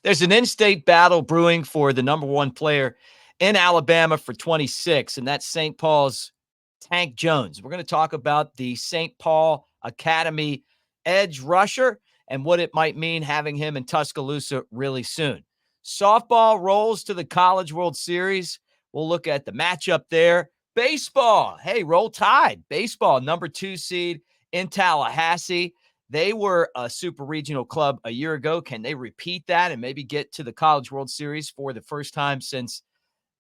There's an in-state battle brewing for the number one player in Alabama for 26, and that's St. Paul's Tank Jones. We're going to talk about the St. Paul Academy edge rusher and what it might mean having him in Tuscaloosa really soon. Softball rolls to the College World Series. We'll look at the matchup there. Baseball. Hey, roll tide. Baseball, number 2 seed in Tallahassee. They were a super regional club a year ago. Can they repeat that and maybe get to the College World Series for the first time since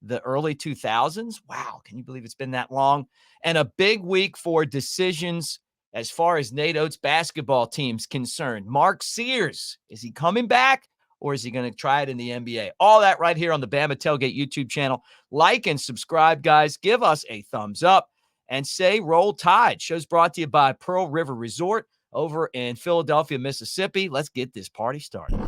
the early 2000s? Wow, can you believe it's been that long? And a big week for decisions as far as Nate Oats' basketball team's concerned. Mark Sears, is he coming back or is he going to try it in the NBA? All that right here on the Bama Tailgate YouTube channel. Like and subscribe, guys. Give us a thumbs up and say roll tide. Show's brought to you by Pearl River Resort over in Philadelphia, Mississippi. Let's get this party started.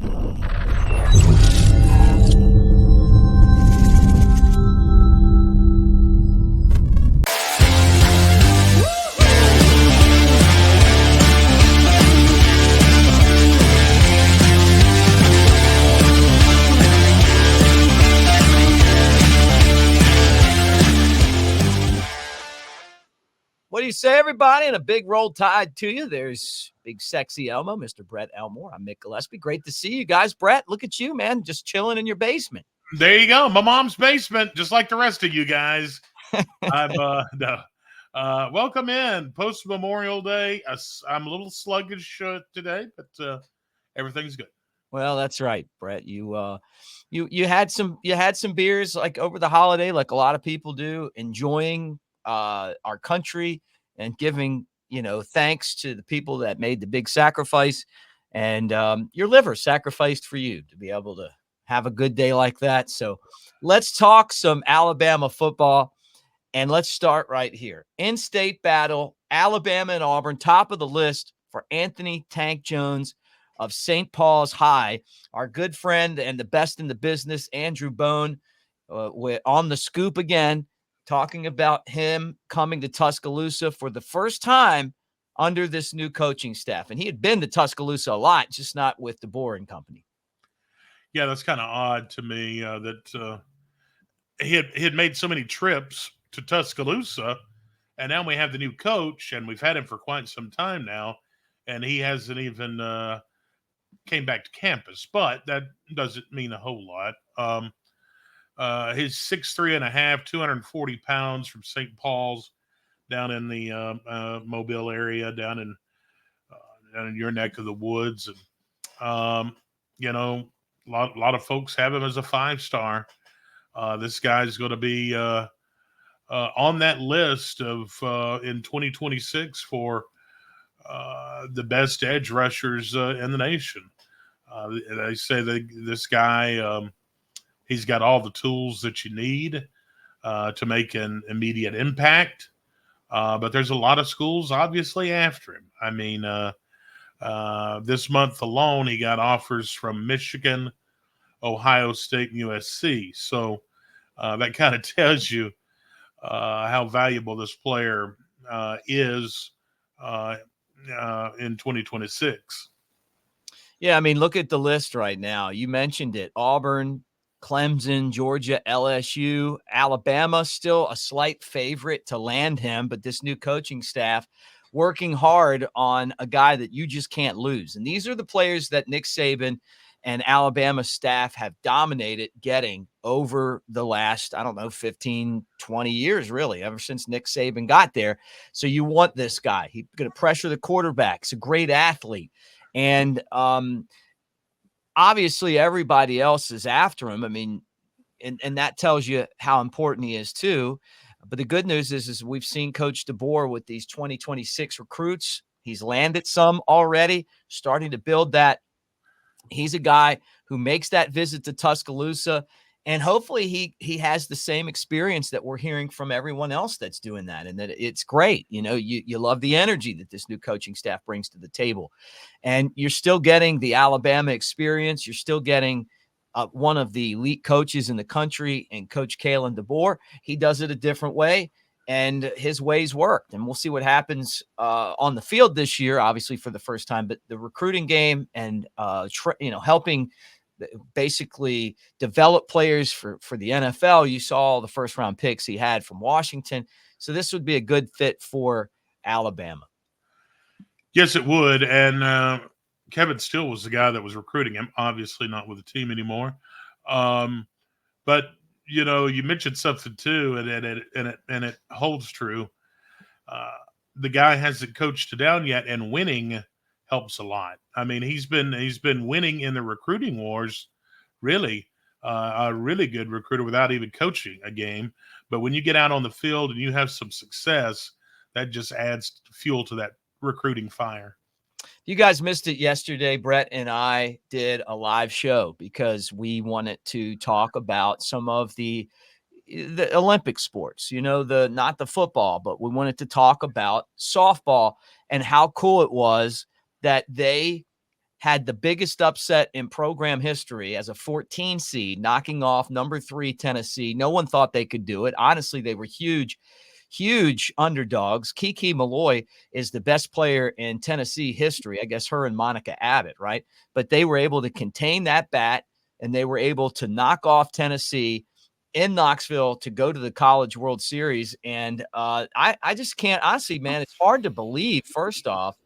What do you say, everybody? And a big roll tide to you. There's big sexy Elmo, Mr. Brett Elmore. I'm Mick Gillespie. Great to see you guys. Brett, look at you, man, just chilling in your basement. There you go. My mom's basement, just like the rest of you guys. Welcome in. Post-Memorial Day. I'm a little sluggish today, but everything's good. Well, that's right, Brett. You had some beers like over the holiday, like a lot of people do, enjoying our country and giving, thanks to the people that made the big sacrifice, and your liver sacrificed for you to be able to have a good day like that. So let's talk some Alabama football, and let's start right here. In-state battle, Alabama and Auburn, top of the list for Anthony Tank Jones of St. Paul's High. Our good friend and the best in the business, Andrew Bone, on the scoop again, talking about him coming to Tuscaloosa for the first time under this new coaching staff. And he had been to Tuscaloosa a lot, just not with DeBoer and company. Yeah, that's kind of odd to me that he had made so many trips to Tuscaloosa, and now we have the new coach, and we've had him for quite some time now, and he hasn't even came back to campus. But that doesn't mean a whole lot. He's 6'3.5", 240 pounds from St. Paul's down in the Mobile area, down in your neck of the woods. And, a lot of folks have him as a 5-star. This guy's going to be on that list of in 2026 for the best edge rushers in the nation. They say that this guy, he's got all the tools that you need to make an immediate impact. But there's a lot of schools obviously after him. I mean, this month alone, he got offers from Michigan, Ohio State, and USC. So that kind of tells you how valuable this player is in 2026. Yeah, I mean, look at the list right now. You mentioned it. Auburn, Clemson, Georgia, LSU, Alabama, still a slight favorite to land him, but this new coaching staff working hard on a guy that you just can't lose. And these are the players that Nick Saban and Alabama staff have dominated getting over the last, 15, 20 years, really, ever since Nick Saban got there. So you want this guy. He's going to pressure the quarterback. He's a great athlete. And obviously everybody else is after him. I mean, and that tells you how important he is too. But the good news is we've seen Coach DeBoer with these 2026 recruits. He's landed some already, starting to build that. He's a guy who makes that visit to Tuscaloosa, and hopefully he has the same experience that we're hearing from everyone else that's doing that, and that it's great. You love the energy that this new coaching staff brings to the table, and you're still getting the Alabama experience. You're still getting one of the elite coaches in the country, and Coach Kalen DeBoer. He does it a different way, and his ways worked. And we'll see what happens on the field this year, obviously for the first time. But the recruiting game and helping basically develop players for the NFL. You saw all the first round picks he had from Washington. So this would be a good fit for Alabama. Yes, it would. And Kevin Steele was the guy that was recruiting him, obviously not with the team anymore. But, you mentioned something too, and it holds true. The guy hasn't coached down yet, and winning helps a lot. I mean, he's been winning in the recruiting wars, really, a really good recruiter without even coaching a game. But when you get out on the field and you have some success, that just adds fuel to that recruiting fire. You guys missed it yesterday. Brett and I did a live show because we wanted to talk about some of the Olympic sports, not the football, but we wanted to talk about softball and how cool it was that they had the biggest upset in program history as a 14 seed, knocking off number 3 Tennessee. No one thought they could do it. Honestly, they were huge underdogs. Kiki Malloy is the best player in Tennessee history. I guess her and Monica Abbott, right? But they were able to contain that bat, and they were able to knock off Tennessee in Knoxville to go to the College World Series. And I just can't, honestly, man, it's hard to believe, first off,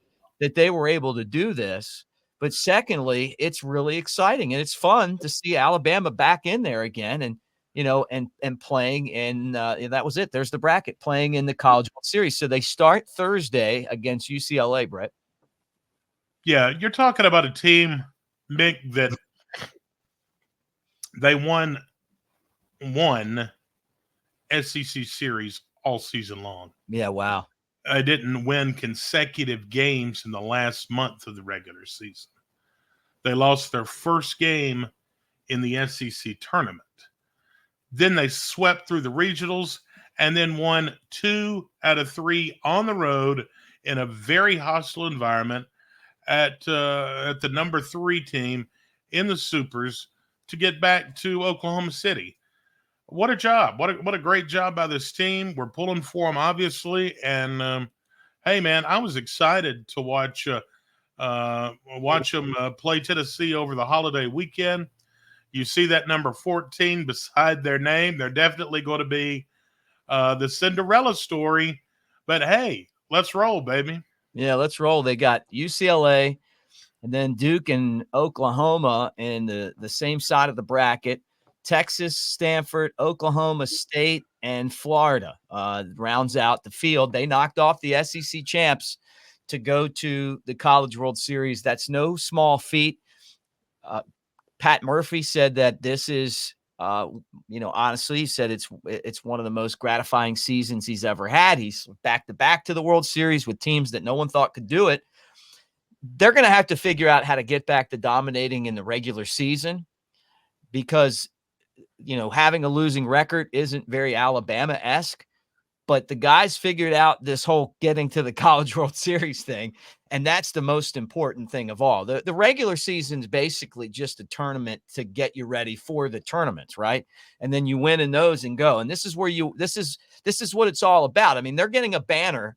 that they were able to do this. But secondly, it's really exciting, and it's fun to see Alabama back in there again. And and playing in that was it. There's the bracket, playing in the College World Series. So they start Thursday against UCLA, Brett. Yeah, you're talking about a team, Mick, that they won one SEC series all season long. Yeah, wow. I didn't win consecutive games in the last month of the regular season. They lost their first game in the SEC tournament. Then they swept through the regionals and then won 2 out of 3 on the road in a very hostile environment at the number 3 team in the Supers to get back to Oklahoma City. What a job. What a great job by this team. We're pulling for them, obviously. And, hey, man, I was excited to watch them play Tennessee over the holiday weekend. You see that number 14 beside their name. They're definitely going to be the Cinderella story. But, hey, let's roll, baby. Yeah, let's roll. They got UCLA and then Duke and Oklahoma in the same side of the bracket. Texas, Stanford, Oklahoma State, and Florida rounds out the field. They knocked off the SEC champs to go to the College World Series. That's no small feat. Pat Murphy said that this is, honestly, he said it's one of the most gratifying seasons he's ever had. He's back-to-back to the World Series with teams that no one thought could do it. They're going to have to figure out how to get back to dominating in the regular season because, having a losing record isn't very Alabama-esque. But the guys figured out this whole getting to the College World Series thing, and that's the most important thing of all. The regular season is basically just a tournament to get you ready for the tournaments, right? And then you win in those and go. And this is where this is what it's all about. I mean, they're getting a banner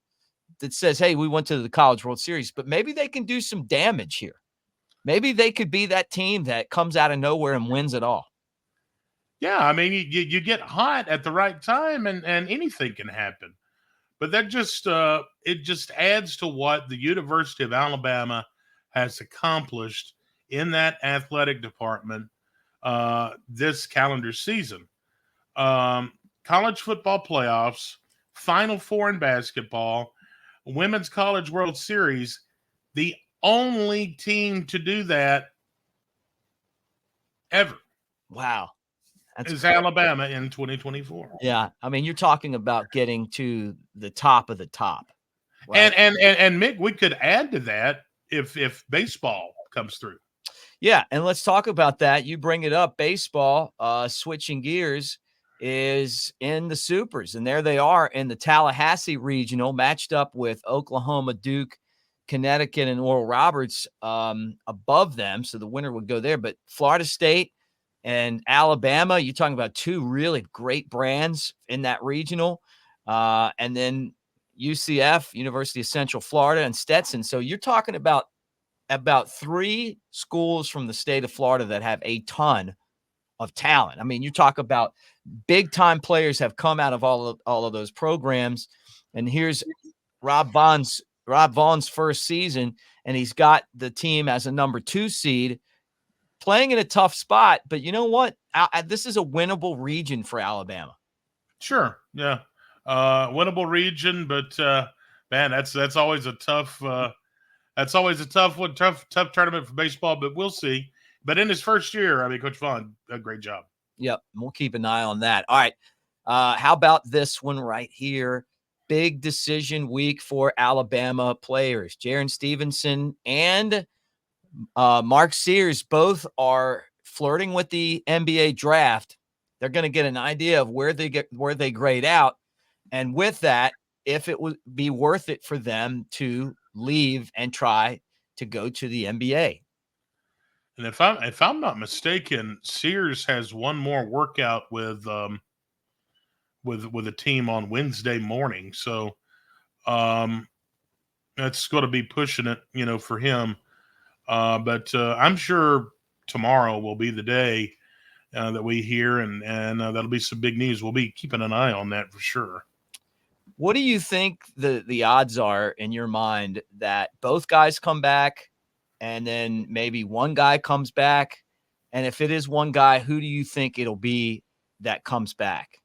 that says, hey, we went to the College World Series, but maybe they can do some damage here. Maybe they could be that team that comes out of nowhere and wins it all. Yeah, I mean, you get hot at the right time, and anything can happen. But that just it just adds to what the University of Alabama has accomplished in that athletic department this calendar season. College football playoffs, Final Four in basketball, Women's College World Series, the only team to do that ever. Wow. Is Alabama in 2024. Yeah. I mean, you're talking about getting to the top of the top. Right? And Mick, we could add to that if baseball comes through. Yeah, and let's talk about that. You bring it up, baseball, switching gears, is in the Supers, and there they are in the Tallahassee regional, matched up with Oklahoma, Duke, Connecticut, and Oral Roberts above them, so the winner would go there. But Florida State and Alabama, you're talking about 2 really great brands in that regional, and then UCF, University of Central Florida, and Stetson. So you're talking about about 3 schools from the state of Florida that have a ton of talent. I mean, you talk about big time players have come out of all of those programs. And here's Rob Vaughn's first season, and he's got the team as a number 2 seed, playing in a tough spot. But you know what? This is a winnable region for Alabama. Sure, yeah, winnable region, but man, that's always a tough. That's always a tough one, tough tournament for baseball. But we'll see. But in his first year, I mean, Coach Vaughn, a great job. Yep, we'll keep an eye on that. All right, how about this one right here? Big decision week for Alabama players. Jarin Stevenson and Mark Sears both are flirting with the NBA draft. They're going to get an idea of where they grade out, and with that, if it would be worth it for them to leave and try to go to the NBA. And if I'm not mistaken, Sears has one more workout with a team on Wednesday morning, so that's going to be pushing it, for him. But I'm sure tomorrow will be the day that we hear, and that'll be some big news. We'll be keeping an eye on that for sure. What do you think the odds are in your mind that both guys come back, and then maybe one guy comes back? And if it is one guy, who do you think it'll be that comes back?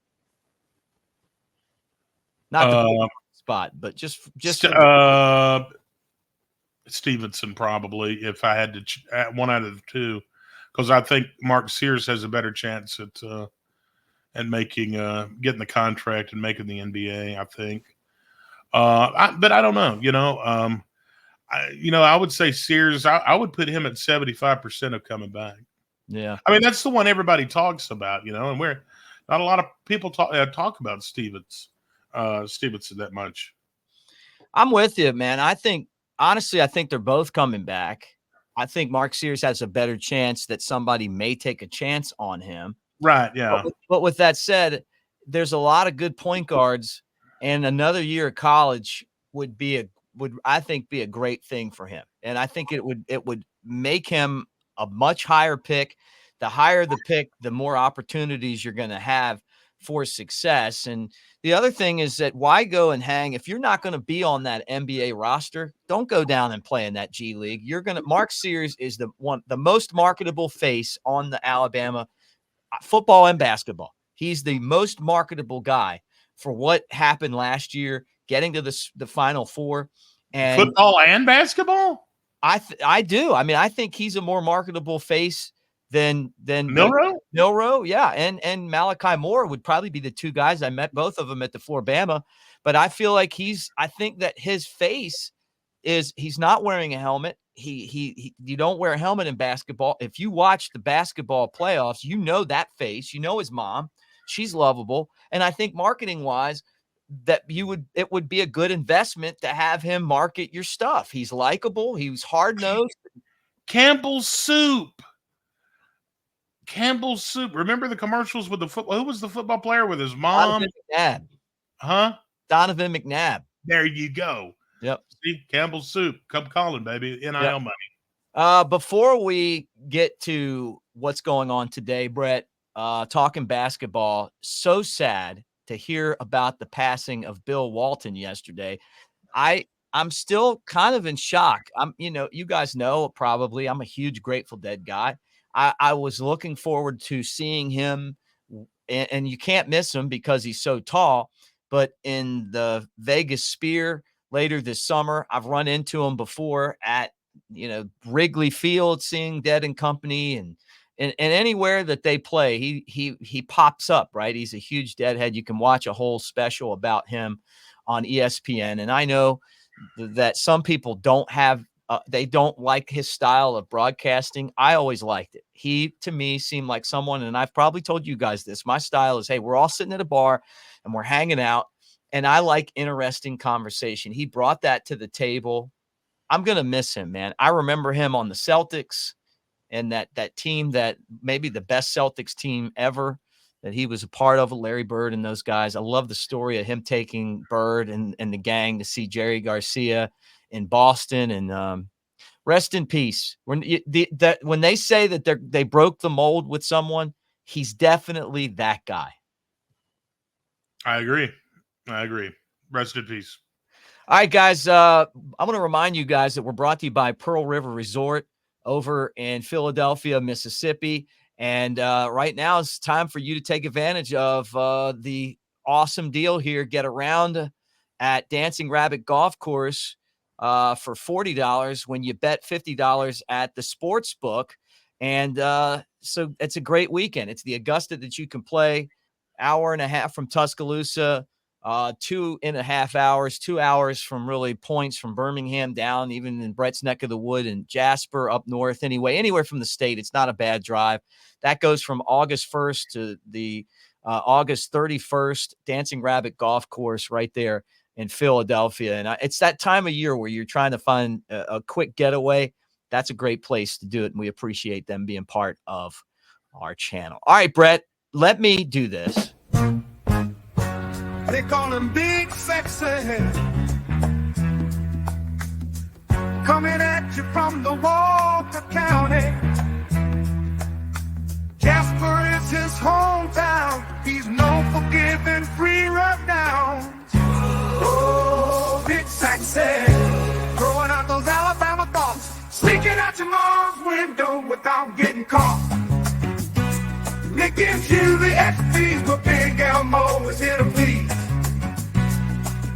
Not the spot, but just Stevenson probably, if I had to one out of the two, because I think Mark Sears has a better chance at making getting the contract and making the NBA. I think, but I don't know. I would say Sears. I would put him at 75% of coming back. Yeah, I mean that's the one everybody talks about, and we're not a lot of people talk about Stevenson that much. I'm with you, man. Honestly, I think they're both coming back. I think Mark Sears has a better chance that somebody may take a chance on him. Right, yeah. But with that said, there's a lot of good point guards, and another year of college would I think be a great thing for him. And I think it would make him a much higher pick. The higher the pick, the more opportunities you're going to have for success. And the other thing is that why go and hang if you're not going to be on that NBA roster? Don't go down and play in that G League. Mark Sears is the most marketable face on the Alabama football and basketball. He's the most marketable guy for what happened last year, getting to the Final Four. And football and basketball? I do. I mean, I think he's a more marketable face than Milroe, yeah, and Malachi Moore would probably be the two guys. I met both of them at the Bama, but I feel like I think that his face is he's not wearing a helmet. You don't wear a helmet in basketball. If you watch the basketball playoffs, you know that face. You know his mom. She's lovable, and I think marketing wise, that it would be a good investment to have him market your stuff. He's likable. He was hard nosed. Campbell's Soup. Remember the commercials with the football? Who was the football player with his mom? Donovan McNabb. Huh? Donovan McNabb. There you go. Yep. See, Campbell's Soup. Come calling, baby. NIL money. Before we get to what's going on today, Brett, talking basketball, so sad to hear about the passing of Bill Walton yesterday. I'm still kind of in shock. You guys know probably I'm a huge Grateful Dead guy. I was looking forward to seeing him, and you can't miss him because he's so tall. But in the Vegas Sphere later this summer, I've run into him before at Wrigley Field, seeing Dead and Company, and anywhere that they play, he pops up, right? He's a huge Deadhead. You can watch a whole special about him on ESPN, and I know that some people don't like his style of broadcasting. I always liked it. He, to me, seemed like someone, and I've probably told you guys this, my style is, hey, we're all sitting at a bar and we're hanging out, and I like interesting conversation. He brought that to the table. I'm going to miss him, man. I remember him on the Celtics and that team, that maybe the best Celtics team ever that he was a part of, Larry Bird and those guys. I love the story of him taking Bird and the gang to see Jerry Garcia in Boston, and Rest in peace. When when they say that they broke the mold with someone, he's definitely that guy. I agree. Rest in peace. All right, guys. I want to remind you guys that we're brought to you by Pearl River Resort over in Philadelphia, Mississippi. And right now it's time for you to take advantage of the awesome deal here. Get around at Dancing Rabbit Golf Course for $40 when you bet $50 at the sports book. And so it's a great weekend. It's the Augusta that you can play, hour and a half from Tuscaloosa, 2.5 hours, 2 hours from really points from Birmingham down, even in Brett's neck of the wood and Jasper up north. Anywhere from the state, it's not a bad drive. That goes from August 1st to the August 31st, Dancing Rabbit Golf Course right there in Philadelphia. And it's that time of year where you're trying to find a quick getaway. That's a great place to do it. And we appreciate them being part of our channel. All right, Brett, let me do this. They call him Big Sexy. Coming at you from the Walker County. Jasper is his hometown. He's known for giving free rundowns. Oh, Big Sexy. Throwing out those Alabama thoughts. Sneaking out your mom's window without getting caught. Nick gives you the XPs, but Big Elmo is here to please.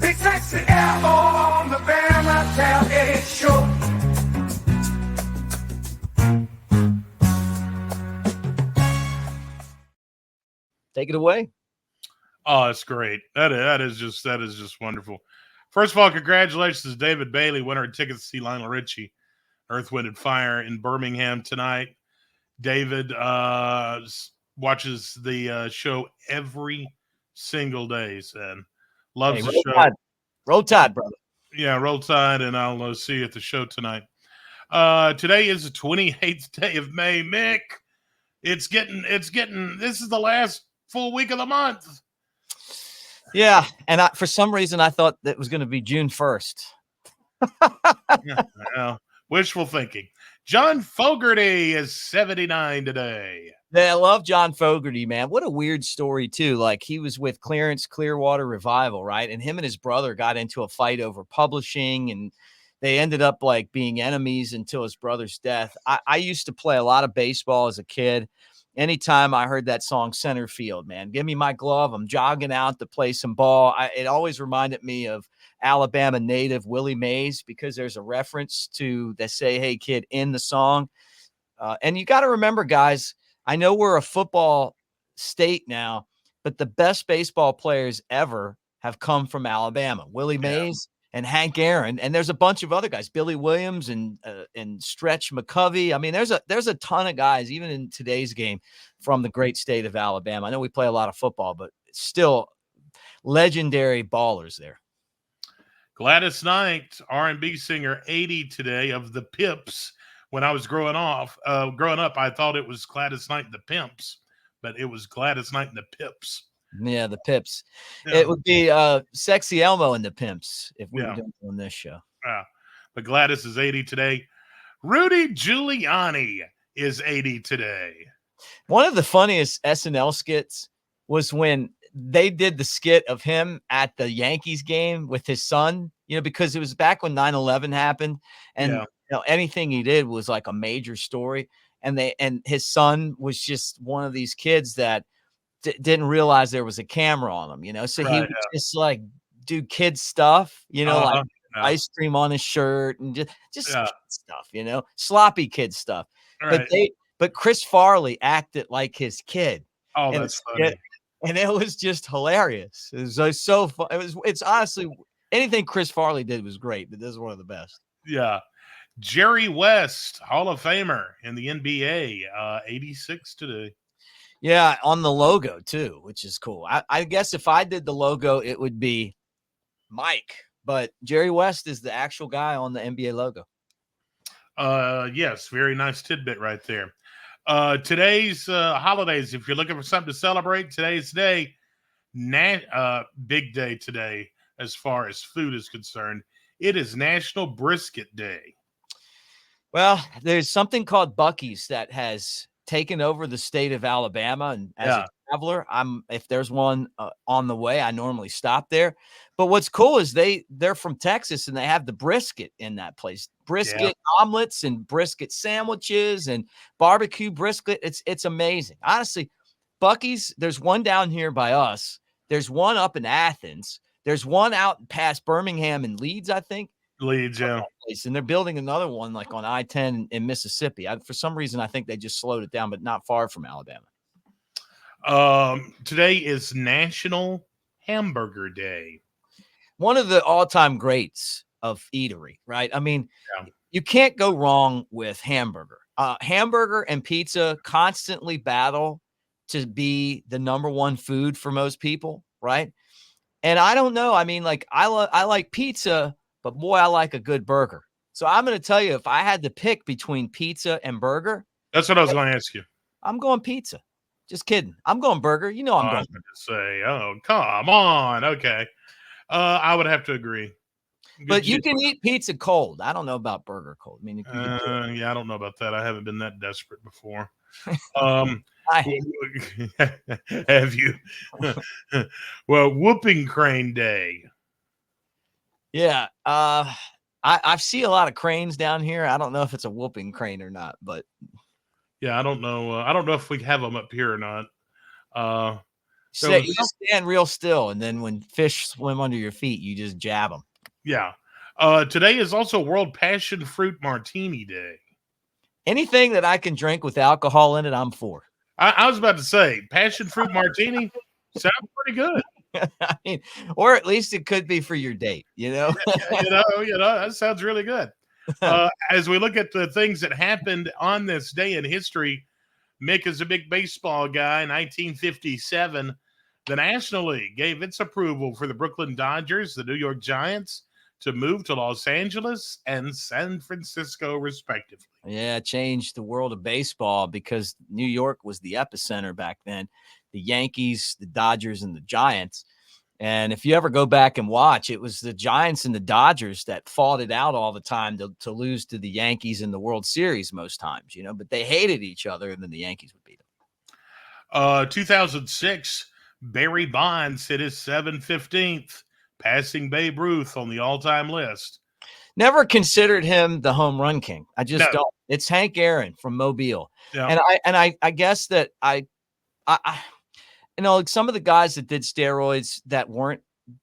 Big Sexy Elmo on the Bama Tailgate Show. Take it away. Oh, it's great. That is just wonderful. First of all, congratulations to David Bailey, winner of tickets to see Lionel Richie, Earth, Wind, and Fire in Birmingham tonight. David watches the show every single day, and loves the show. Tide. Roll Tide, brother. Yeah, roll Tide, and I'll see you at the show tonight. Today is the 28th day of May. Mick, it's getting. This is the last full week of the month. Yeah, and for some reason I thought that was going to be June 1st. Yeah, wishful thinking. John Fogerty is 79 today. Yeah, I love John Fogerty, man. What a weird story, too. Like, he was with Clarence Clearwater Revival, right? And him and his brother got into a fight over publishing, and they ended up, like, being enemies until his brother's death. I used to play a lot of baseball as a kid. Anytime I heard that song, Center Field, man, give me my glove. I'm jogging out to play some ball. It always reminded me of Alabama native Willie Mays, because there's a reference to the Say Hey Kid in the song. And you got to remember, guys, I know we're a football state now, but the best baseball players ever have come from Alabama. Willie Mays and Hank Aaron, and there's a bunch of other guys, Billy Williams and Stretch McCovey. I mean, there's a ton of guys, even in today's game, from the great state of Alabama. I know we play a lot of football, but still legendary ballers there. Gladys Knight, R&B singer, 80 today, of the Pips. When I was growing up, I thought it was Gladys Knight and the Pimps, but it was Gladys Knight and the Pips. Yeah, the Pips. Yeah. It would be Sexy Elmo and the Pimps if we were doing this show. Yeah, but Gladys is 80 today. Rudy Giuliani is 80 today. One of the funniest SNL skits was when they did the skit of him at the Yankees game with his son, because it was back when 9/11 happened, and anything he did was like a major story. And his son was just one of these kids that didn't realize there was a camera on him, so he would just like do kid stuff, like ice cream on his shirt and just kid stuff, sloppy kid stuff. Right. But Chris Farley acted like his kid. Oh, that's funny. And it was just hilarious. It was so fun. It's honestly, anything Chris Farley did was great, but this is one of the best. Yeah. Jerry West, Hall of Famer in the NBA, 86 today. Yeah, on the logo too, which is cool. I guess if I did the logo, it would be Mike, but Jerry West is the actual guy on the NBA logo. Yes, very nice tidbit right there. Today's holidays, if you're looking for something to celebrate, today's day, big day today as far as food is concerned. It is National Brisket Day. Well, there's something called Buc-ee's that has taken over the state of Alabama, and as a Yeah. traveler, if there's one on the way, I normally stop there. But what's cool is they're from Texas and they have the brisket in that place. Yeah. Brisket omelets and brisket sandwiches and barbecue brisket. It's amazing. Honestly, Buc-ee's, there's one down here by us. There's one up in Athens. There's one out past Birmingham and Leeds, I think. Leads, yeah. Place, and they're building another one like on I-10 in Mississippi. For some reason, I think they just slowed it down, but not far from Alabama. Today is National Hamburger Day. One of the all-time greats of eatery, right? I mean, Yeah. you can't go wrong with hamburger. Hamburger and pizza constantly battle to be the number one food for most people, right? And I don't know. I mean, like I like pizza, but boy, I like a good burger. So I'm going to tell you, if I had to pick between pizza and burger, That's what I was going to ask you. I'm going pizza. Just kidding. I'm going burger. You know I'm I going. was going to say, oh, come on. Okay. I would have to agree. But you can eat pizza cold. I don't know about burger cold. I mean, yeah, I don't know about that. I haven't been that desperate before. Have you? Well, whooping crane day. Yeah. I see a lot of cranes down here. I don't know if it's a whooping crane or not, but yeah, I don't know. I don't know if we have them up here or not. you just stand real still, and then when fish swim under your feet, you just jab them. Yeah. Today is also World Passion Fruit Martini Day. Anything that I can drink with alcohol in it, I'm for. I was about to say, passion fruit martini sounds pretty good. I mean, or at least it could be for your date, you know? That sounds really good. As we look at the things that happened on this day in history, Mick is a big baseball guy. 1957, the National League gave its approval for the Brooklyn Dodgers, the New York Giants, to move to Los Angeles and San Francisco, respectively. Yeah, it changed the world of baseball because New York was the epicenter back then. The Yankees, the Dodgers, and the Giants. And if you ever go back and watch, it was the Giants and the Dodgers that fought it out all the time to lose to the Yankees in the World Series most times, you know, but they hated each other, and then the Yankees would beat them. 2006, Barry Bonds hit his 715th, passing Babe Ruth on the all-time list. Never considered him the home run king. I just don't. It's Hank Aaron from Mobile. Yeah. And I guess that I like some of the guys that did steroids that weren't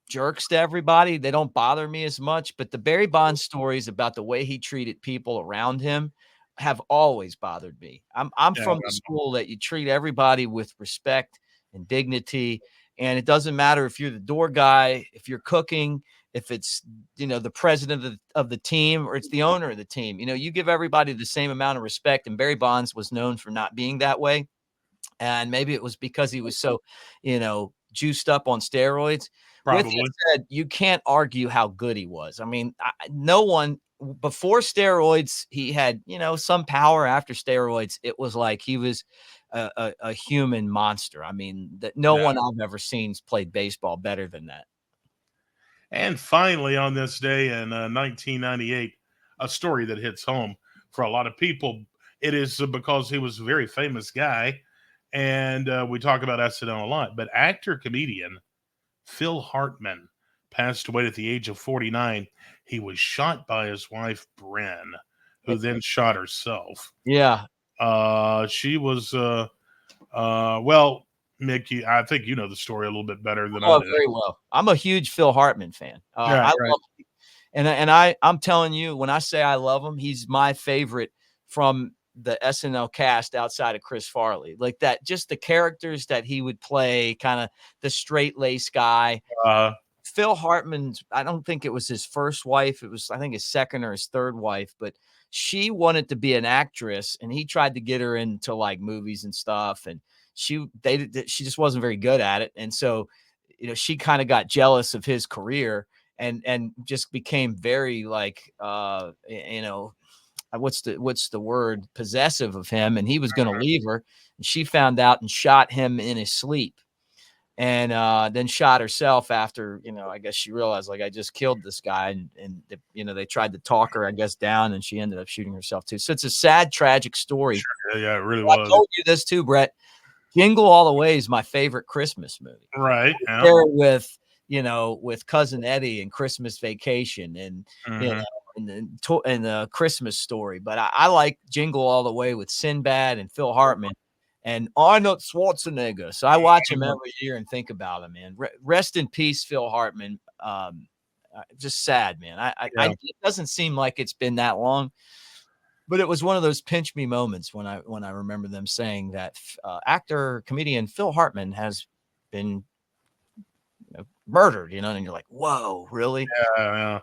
jerks to everybody, they don't bother me as much. But the Barry Bonds stories about the way he treated people around him have always bothered me. I'm from the school that you treat everybody with respect and dignity. And it doesn't matter if you're the door guy, if you're cooking, if it's, the president of the team, or it's the owner of the team. You give everybody the same amount of respect. And Barry Bonds was known for not being that way. And maybe it was because he was so, juiced up on steroids. Probably. With that said, you can't argue how good he was. I mean, no one before steroids, he had, some power. After steroids, it was like he was a human monster. I mean, that no one I've ever seen played baseball better than that. And finally, on this day in 1998, a story that hits home for a lot of people. It is because he was a very famous guy, and we talk about SNL a lot. But actor-comedian Phil Hartman passed away at the age of 49. He was shot by his wife, Bren, who then shot herself. Yeah. She was, well, Mick, I think you know the story a little bit better than I do. Very well. I'm a huge Phil Hartman fan. I love him. And I'm telling you, when I say I love him, he's my favorite from the SNL cast outside of Chris Farley. Like that, just the characters that he would play, kind of the straight-laced guy. Phil Hartman's, I don't think it was his first wife. It was, I think, his second or his third wife, but she wanted to be an actress, and he tried to get her into like movies and stuff. And she just wasn't very good at it. And so, she kind of got jealous of his career and just became very like, what's the word, possessive of him. And he was going to leave her, and she found out and shot him in his sleep. and then shot herself after, I guess she realized, like, I just killed this guy, and they tried to talk her, I guess, down, and she ended up shooting herself too. So it's a sad, tragic story. Sure. Yeah, it really I was. told you this too, Brett. Jingle All the Way is my favorite Christmas movie. Right. Yeah. There with Cousin Eddie and Christmas Vacation and and the Christmas Story. But I like Jingle All the Way with Sinbad and Phil Hartman and Arnold Schwarzenegger. So I watch him every year and think about him, man. Rest in peace, Phil Hartman. Just sad, man. It doesn't seem like it's been that long. But it was one of those pinch me moments when I remember them saying that actor, comedian Phil Hartman has been murdered, and you're like, whoa, really? Yeah.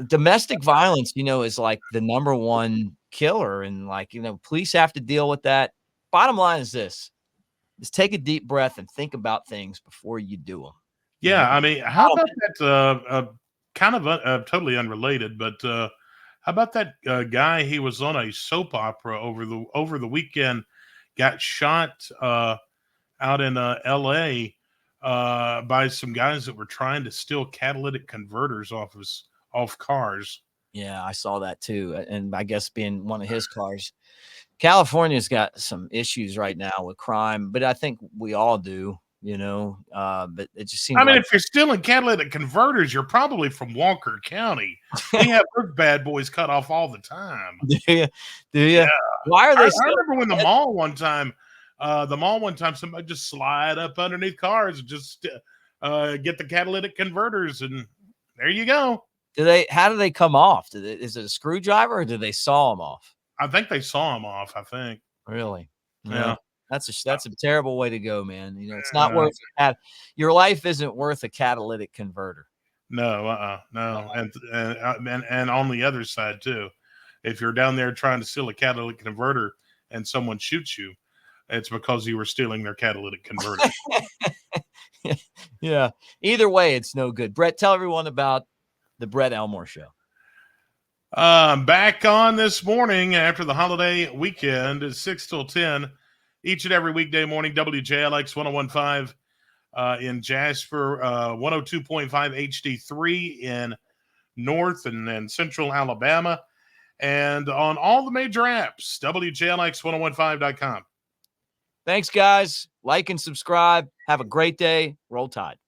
Domestic violence, is like the number one killer. And like, police have to deal with that. Bottom line is this: is take a deep breath and think about things before you do them. Yeah. I mean, how about that? Kind of totally unrelated, but how about that guy? He was on a soap opera over the weekend, got shot out in L.A. By some guys that were trying to steal catalytic converters off cars. Yeah, I saw that too, and I guess being one of his cars. California's got some issues right now with crime, but I think we all do. But it just seems. I mean, if you're stealing catalytic converters, you're probably from Walker County. We have those bad boys cut off all the time. Do you? Yeah. Why are they? I remember when the mall one time, somebody just slide up underneath cars and just get the catalytic converters, and there you go. How do they come off? Is it a screwdriver, or do they saw them off? I think they saw them off. I think. Really? Yeah. That's a terrible way to go, man. It's not worth it. Your life isn't worth a catalytic converter. No, no. And on the other side too, if you're down there trying to steal a catalytic converter and someone shoots you, it's because you were stealing their catalytic converter. Yeah. Either way, it's no good. Brett, tell everyone about the Brett Elmore Show. Back on this morning after the holiday weekend is 6 till 10. Each and every weekday morning, WJLX 101.5 in Jasper, 102.5 HD3 in North and Central Alabama, and on all the major apps, WJLX1015.com. Thanks, guys. Like and subscribe. Have a great day. Roll Tide.